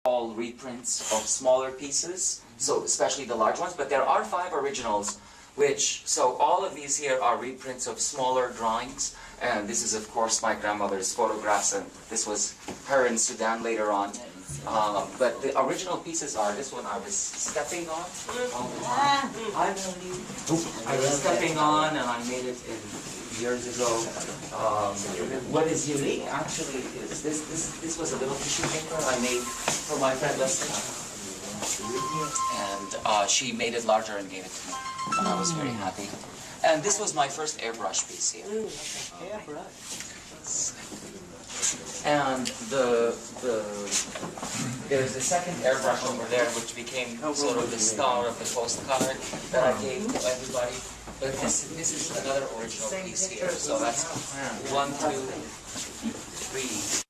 all reprints of smaller pieces, so especially the large ones, but there are 5 originals, so all of these here are reprints of smaller drawings, and this is of course my grandmother's photographs, and this was her in Sudan later on. But the original pieces are this one I was stepping on all the time. I was stepping on, and I made it years ago. What is unique actually is this was a little tissue paper I made for my friend Leslie, and she made it larger and gave it to me, and I was very happy. And this was my first airbrush piece here. And there's a second airbrush over there, which became sort of the star of the postcard that I gave to everybody. But this is another original piece here. So that's 1, 2, 3.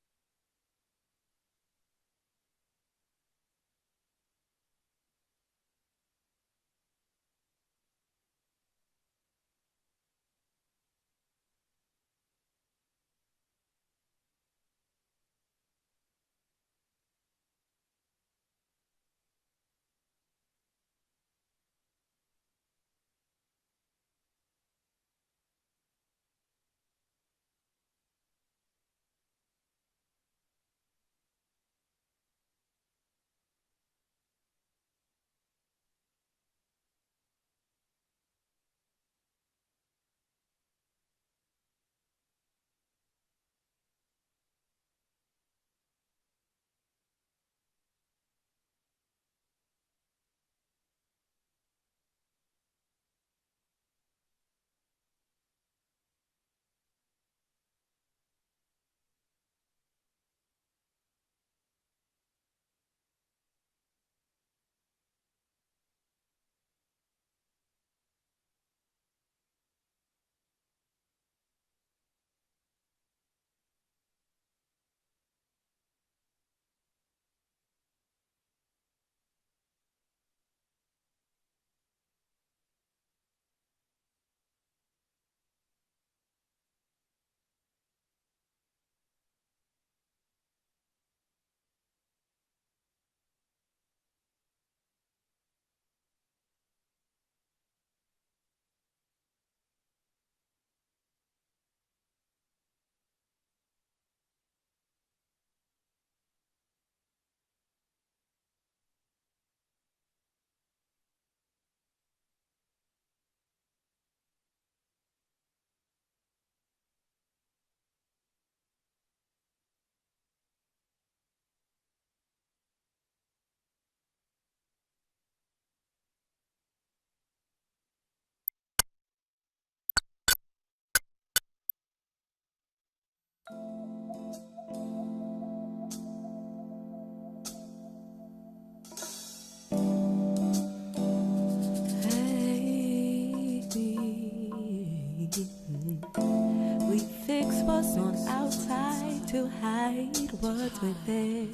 We fix what's on outside to hide what's within.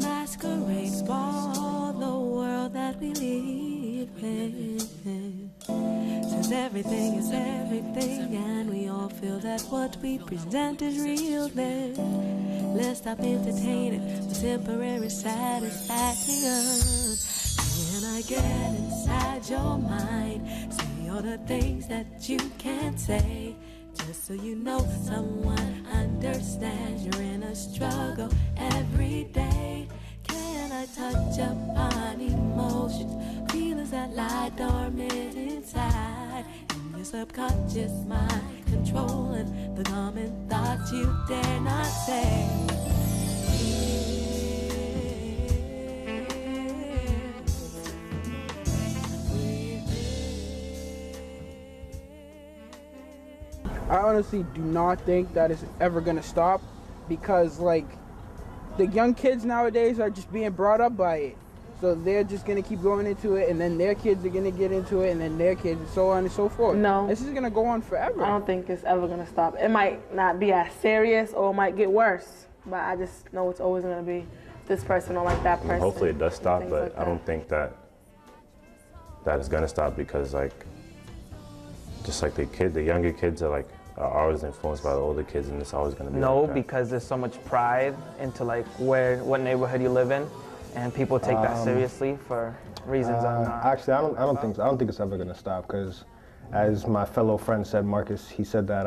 Masquerades for the world that we live in. Since everything is everything, and we all feel that what we present is real, then let's stop entertaining the temporary satisfaction. Can I get inside your mind? Say all the things that you can't say, just so you know someone understands you're in a struggle every day. Can I touch upon emotions, feelings that lie dormant inside, in your subconscious mind, controlling the common thoughts you dare not say? I honestly do not think that it's ever gonna stop, because like the young kids nowadays are just being brought up by it. So they're just gonna keep going into it, and then their kids are gonna get into it, and then their kids, and so on and so forth. No. This is gonna go on forever. I don't think it's ever gonna stop. It might not be as serious, or it might get worse, but I just know it's always gonna be this person or like that person. Hopefully it does stop, Things but like I don't think that it's gonna stop, because like, just like the younger kids are like are always influenced by the older kids, and it's always going to be No, like that. because there's so much pride into like what neighborhood you live in, and people take that seriously for reasons I'm not. Actually, I don't think so. I don't think it's ever gonna stop because, as my fellow friend said, Marcus, he said that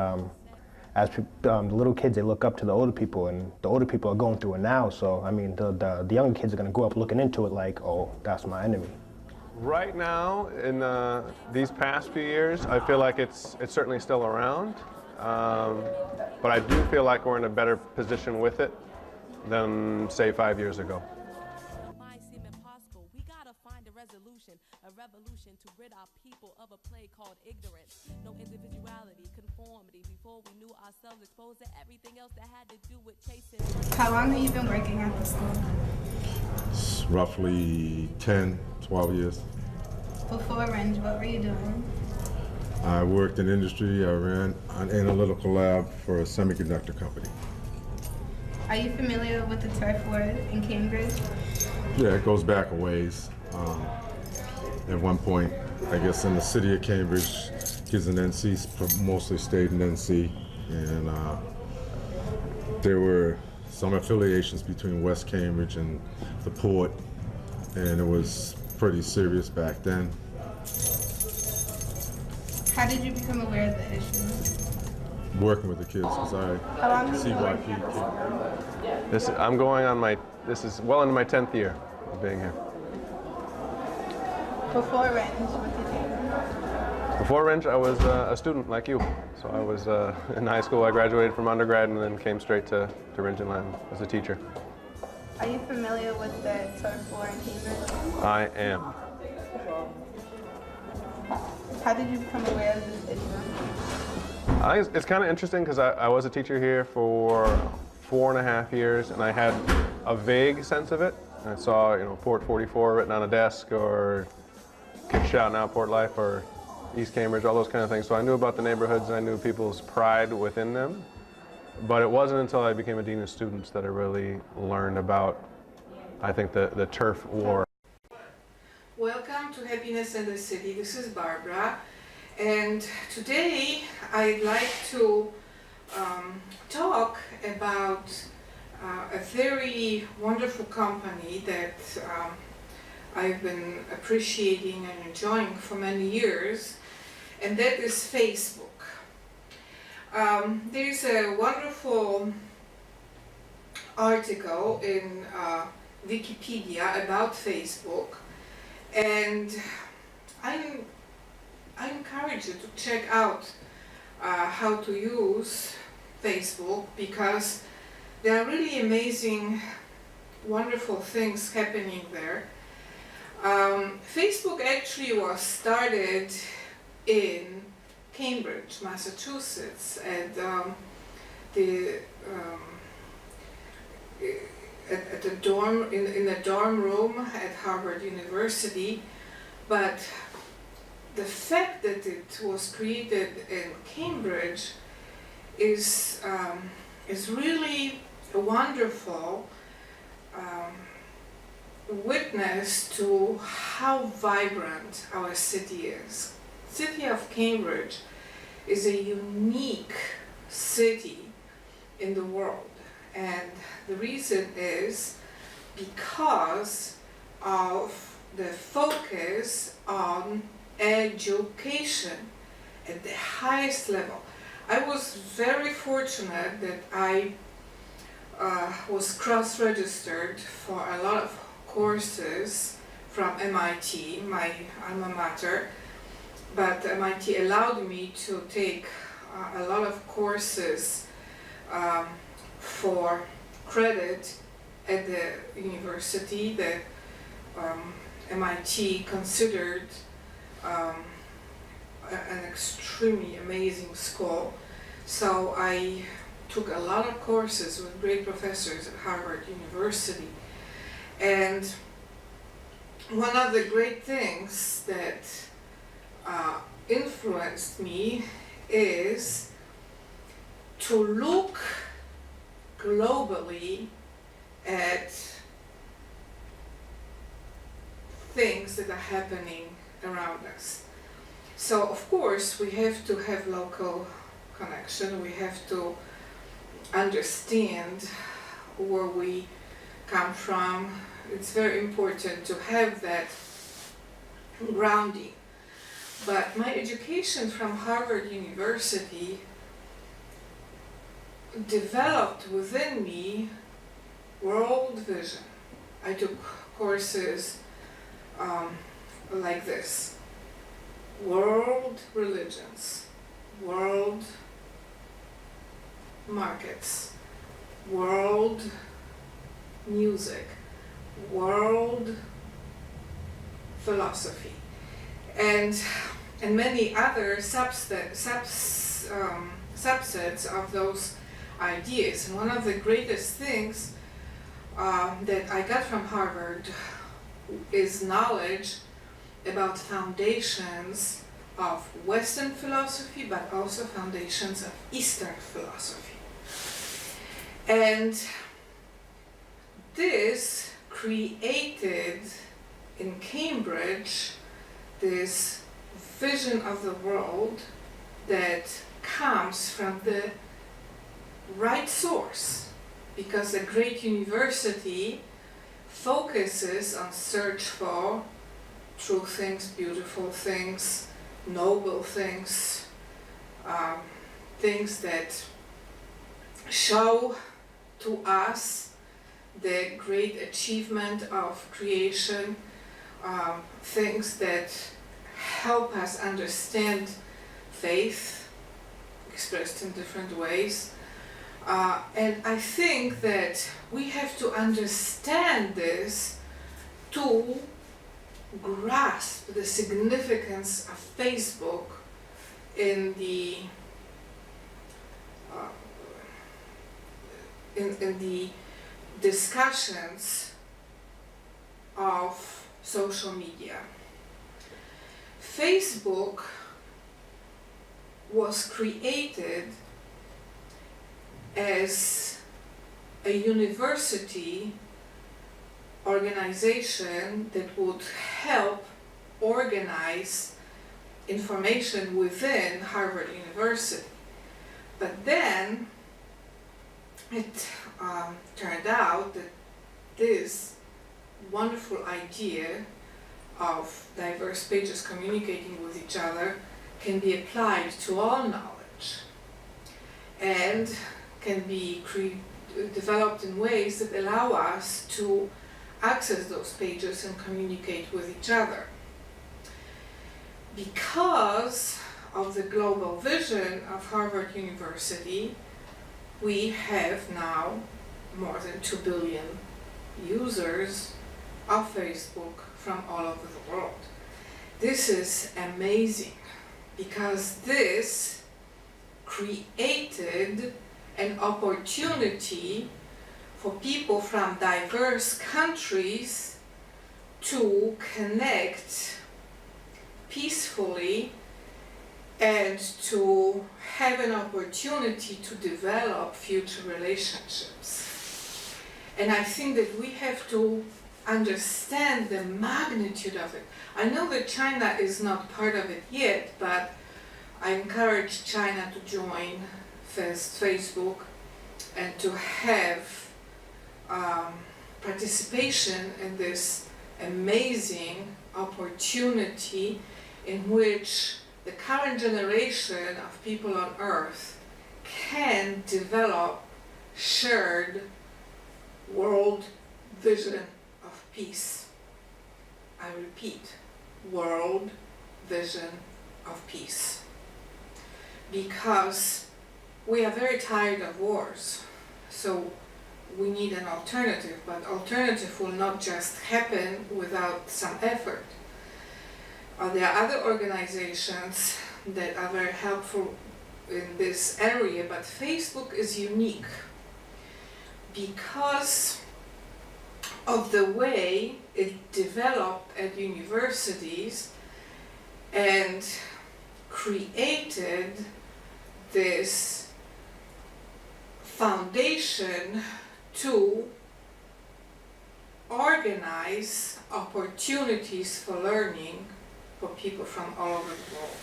the little kids, they look up to the older people, and the older people are going through it now. So I mean, the younger kids are gonna grow up looking into it like, oh, that's my enemy. Right now, in these past few years, I feel like it's certainly still around, but I do feel like we're in a better position with it than, say, 5 years ago. Might seem impossible. We gotta find a resolution, a revolution to rid our people of a plague called ignorance. No individuality, conformity. Before we knew ourselves, exposed to everything else that had to do with chasing money. How long have you been working at the school? It's roughly 10, 12 years. Before Range, what were you doing? I worked in industry. I ran an analytical lab for a semiconductor company. Are you familiar with the turf war in Cambridge? Yeah, it goes back a ways. At one point, I guess in the city of Cambridge, kids in NC mostly stayed in NC, and there were some affiliations between West Cambridge and the port, and it was pretty serious back then. How did you become aware of the issue? Working with the kids, because How long I have you been working CYP at the school? I'm going on this is well into my 10th year of being here. Before Range, what did you do? Before Wrench, I was a student like you. So I was in high school. I graduated from undergrad and then came straight to Ringe and Land as a teacher. Are you familiar with the turf war in Cambridge? I am. How did you become aware of this issue? I think it's kind of interesting because I was a teacher here for 4.5 years, and I had a vague sense of it. I saw, Port 44 written on a desk, or kids shouting out Port Life, or East Cambridge, all those kind of things. So I knew about the neighborhoods, and I knew people's pride within them. But it wasn't until I became a dean of students that I really learned about, I think, the turf war. Welcome to Happiness in the City. This is Barbara, and today I'd like to talk about a very wonderful company that I've been appreciating and enjoying for many years, and that is Facebook. There's a wonderful article in Wikipedia about Facebook, and I encourage you to check out how to use Facebook, because there are really amazing, wonderful things happening there. Facebook actually was started in Cambridge, Massachusetts, and at the dorm in a dorm room at Harvard University. But the fact that it was created in Cambridge is really a wonderful witness to how vibrant our city is. City of Cambridge is a unique city in the world, and the reason is because of the focus on education at the highest level. I was very fortunate that I was cross-registered for a lot of courses from MIT, my alma mater, but MIT allowed me to take a lot of courses for credit at the university that MIT considered an extremely amazing school. So I took a lot of courses with great professors at Harvard University. And one of the great things that influenced me is to look globally at things that are happening around us. So of course we have to have local connection. We have to understand where we come from. It's very important to have that grounding. But my education from Harvard University developed within me world vision. I took courses like this: world religions, world markets, world music, world philosophy, and many other subsets of those ideas. And one of the greatest things that I got from Harvard is knowledge about foundations of Western philosophy, but also foundations of Eastern philosophy. And this created in Cambridge this vision of the world that comes from the right source, because a great university focuses on search for true things, beautiful things, noble things, things that show to us the great achievement of creation, things that help us understand faith expressed in different ways. And I think that we have to understand this to grasp the significance of Facebook in the discussions of social media. Facebook was created as a university organization that would help organize information within Harvard University. But then it turned out that this wonderful idea of diverse pages communicating with each other can be applied to all knowledge and can be developed in ways that allow us to access those pages and communicate with each other. Because of the global vision of Harvard University, we have now more than 2 billion users of Facebook from all over the world. This is amazing because this created an opportunity for people from diverse countries to connect peacefully and to have an opportunity to develop future relationships. And I think that we have to understand the magnitude of it. I know that China is not part of it yet, but I encourage China to join Facebook and to have participation in this amazing opportunity in which the current generation of people on Earth can develop shared world vision of peace. I repeat, world vision of peace. Because we are very tired of wars, so we need an alternative, but alternative will not just happen without some effort. There are other organizations that are very helpful in this area, but Facebook is unique because of the way it developed at universities and created this foundation to organize opportunities for learning for people from all over the world.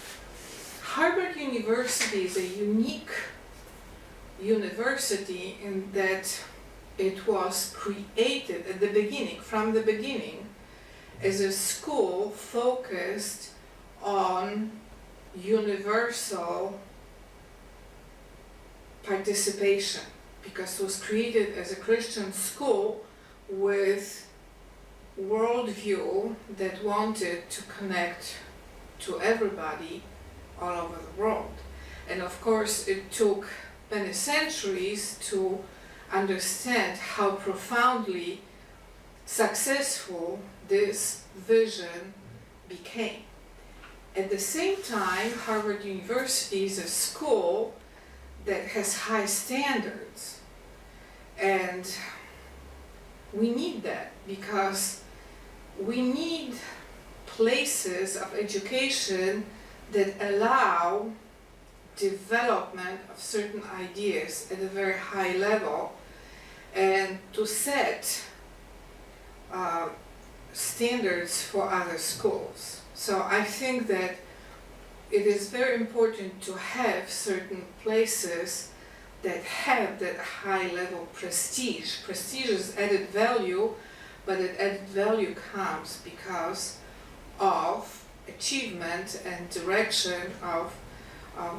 Harvard University is a unique university in that it was created at the beginning, from the beginning, as a school focused on universal participation, because it was created as a Christian school with worldview that wanted to connect to everybody all over the world. And of course it took many centuries to understand how profoundly successful this vision became. At the same time, Harvard University is a school that has high standards, and we need that because we need places of education that allow development of certain ideas at a very high level and to set standards for other schools. So I think that it is very important to have certain places that have that high level prestige. Prestige is added value, but that added value comes because of achievement and direction of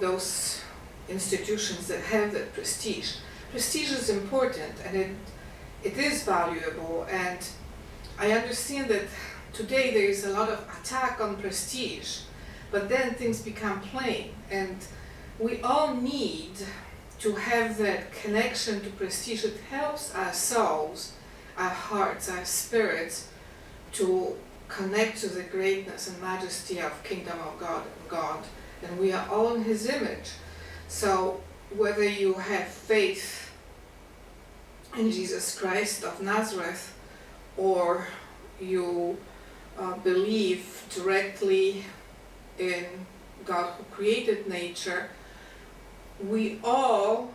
those institutions that have that prestige. Prestige is important and it is valuable, and I understand that today there is a lot of attack on prestige, but then things become plain, and we all need to have that connection to prestige. It helps our souls, our hearts, our spirits to connect to the greatness and majesty of Kingdom of God, and we are all in His image. So whether you have faith in Jesus Christ of Nazareth, or you believe directly in God who created nature, we all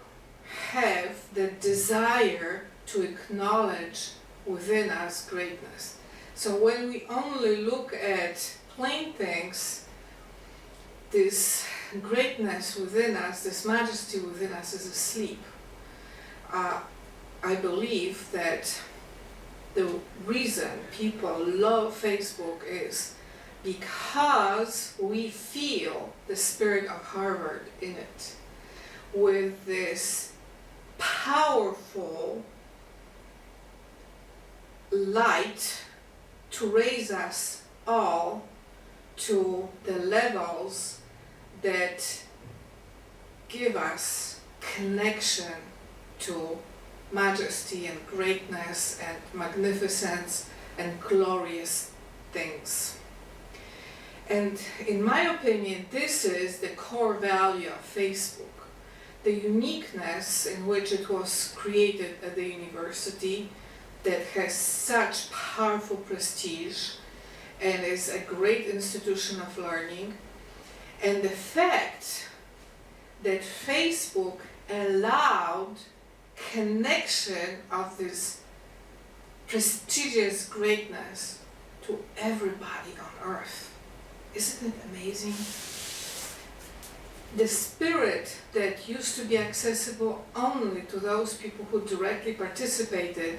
have the desire to acknowledge within us greatness. So when we only look at plain things, this greatness within us, this majesty within us is asleep. I believe that the reason people love Facebook is because we feel the spirit of Harvard in it, with this powerful light to raise us all to the levels that give us connection to majesty and greatness and magnificence and glorious things. And in my opinion, this is the core value of Facebook. The uniqueness in which it was created at the university that has such powerful prestige and is a great institution of learning, and the fact that Facebook allowed connection of this prestigious greatness to everybody on earth. Isn't it amazing? The spirit that used to be accessible only to those people who directly participated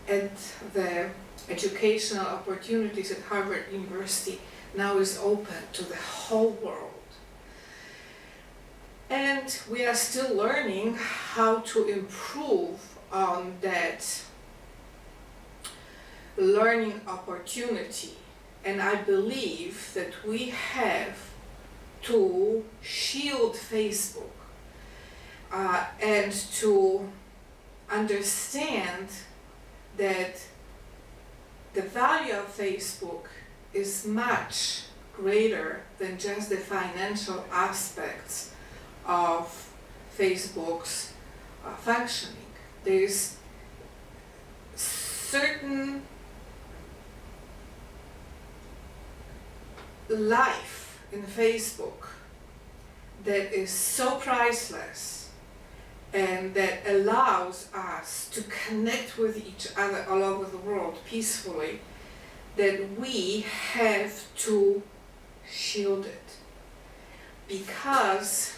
at the educational opportunities at Harvard University now is open to the whole world. And we are still learning how to improve on that learning opportunity. And I believe that we have to shield Facebook and to understand that the value of Facebook is much greater than just the financial aspects of Facebook's functioning. There is certain life in Facebook that is so priceless and that allows us to connect with each other all over the world peacefully, that we have to shield it. because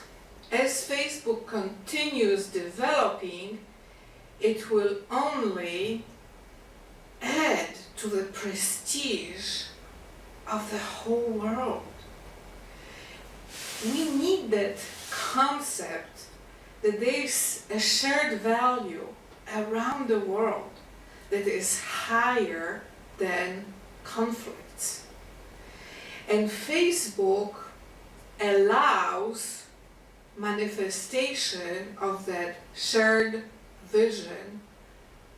as Facebook continues developing, it will only add to the prestige of the whole world. We need that concept that there's a shared value around the world that is higher than conflicts. And Facebook allows manifestation of that shared vision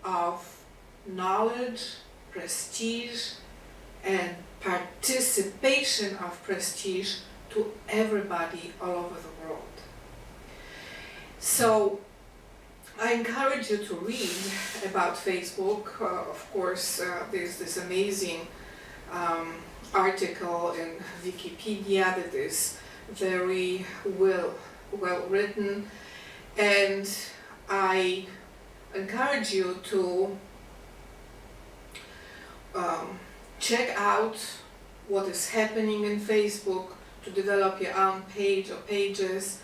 of knowledge, prestige, and participation of prestige to everybody all over the world. So I encourage you to read about Facebook. Of course, there's this amazing article in Wikipedia that is very well written, and I encourage you to check out what is happening in Facebook, to develop your own page or pages,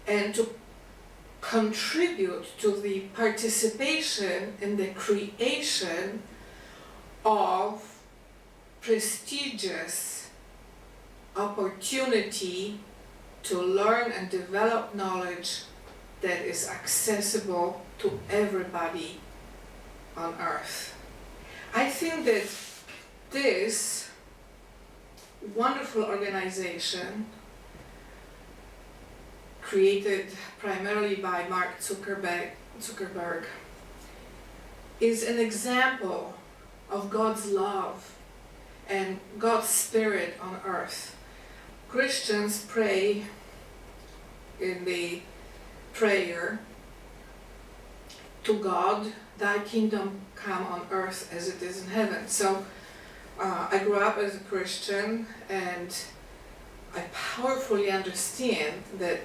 and to contribute to the participation in the creation of prestigious opportunity to learn and develop knowledge that is accessible to everybody on earth. I think that this wonderful organization, created primarily by Mark Zuckerberg, is an example of God's love and God's spirit on earth. Christians pray in the prayer to God, thy kingdom come on earth as it is in heaven. So I grew up as a Christian, and I powerfully understand that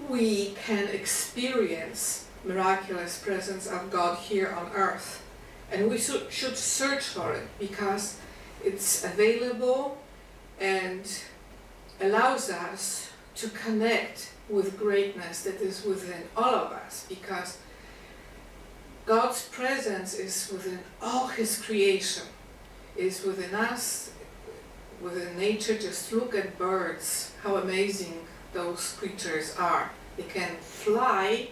we can experience miraculous presence of God here on earth, and we should search for it because it's available and allows us to connect with greatness that is within all of us, because God's presence is within all His creation, is within us, within nature. Just look at birds, how amazing those creatures are. They can fly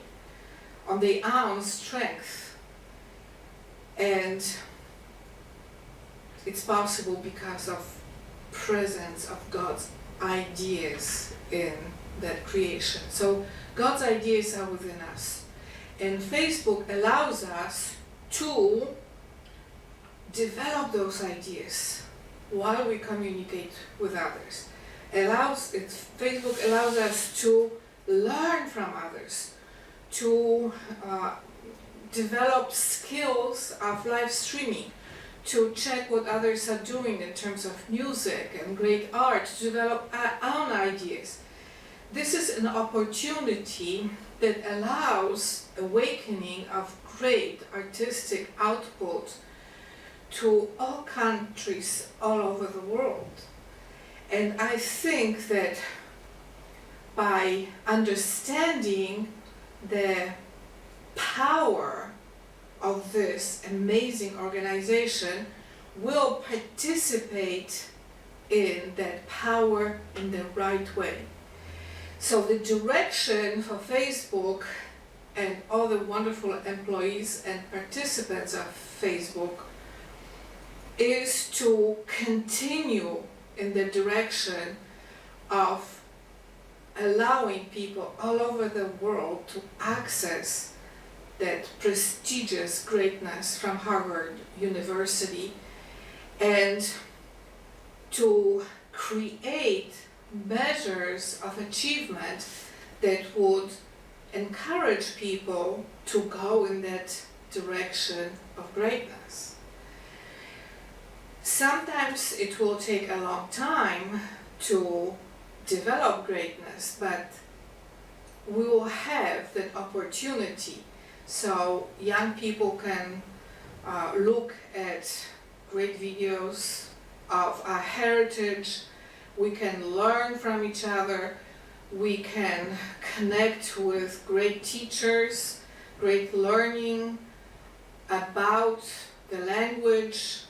on their own strength, and it's possible because of presence of God's ideas in that creation. So God's ideas are within us, and Facebook allows us to develop those ideas while we communicate with others. Facebook allows us to learn from others, to develop skills of live streaming, to check what others are doing in terms of music and great art, to develop our own ideas. This is an opportunity that allows awakening of great artistic output to all countries all over the world. And I think that by understanding the power of this amazing organization, we'll participate in that power in the right way. So the direction for Facebook and all the wonderful employees and participants of Facebook is to continue in the direction of allowing people all over the world to access that prestigious greatness from Harvard University, and to create measures of achievement that would encourage people to go in that direction of greatness. Sometimes it will take a long time to develop greatness, but we will have that opportunity. So young people can look at great videos of our heritage. We can learn from each other. we can connect with great teachers, great learning about the language.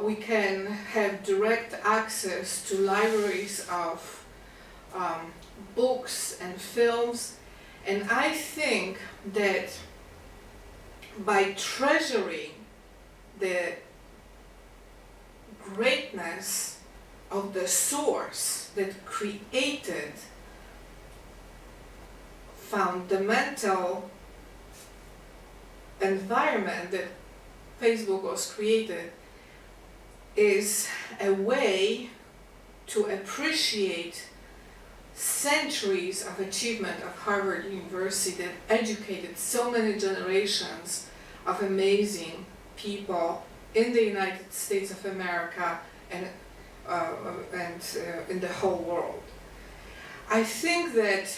We can have direct access to libraries of books and films. And I think that by treasuring the greatness of the source that created fundamental environment that Facebook was created, is a way to appreciate centuries of achievement of Harvard University that educated so many generations of amazing people in the United States of America and in the whole world. I think that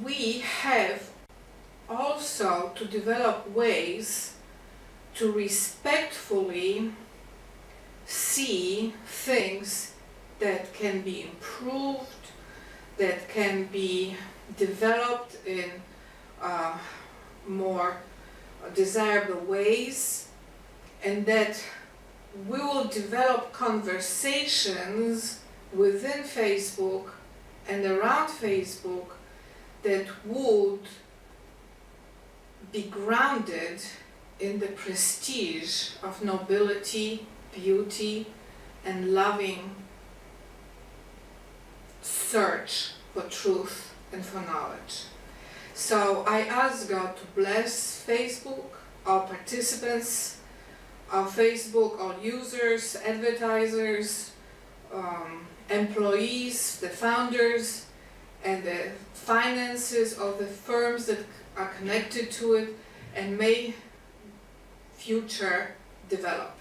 we have also to develop ways to respectfully see things that can be improved, that can be developed in more desirable ways, and that we will develop conversations within Facebook and around Facebook that would be grounded in the prestige of nobility, beauty, and loving search for truth and for knowledge. So I ask God to bless Facebook, all participants of Facebook, all users, advertisers, employees, the founders, and the finances of the firms that are connected to it, and may future develop.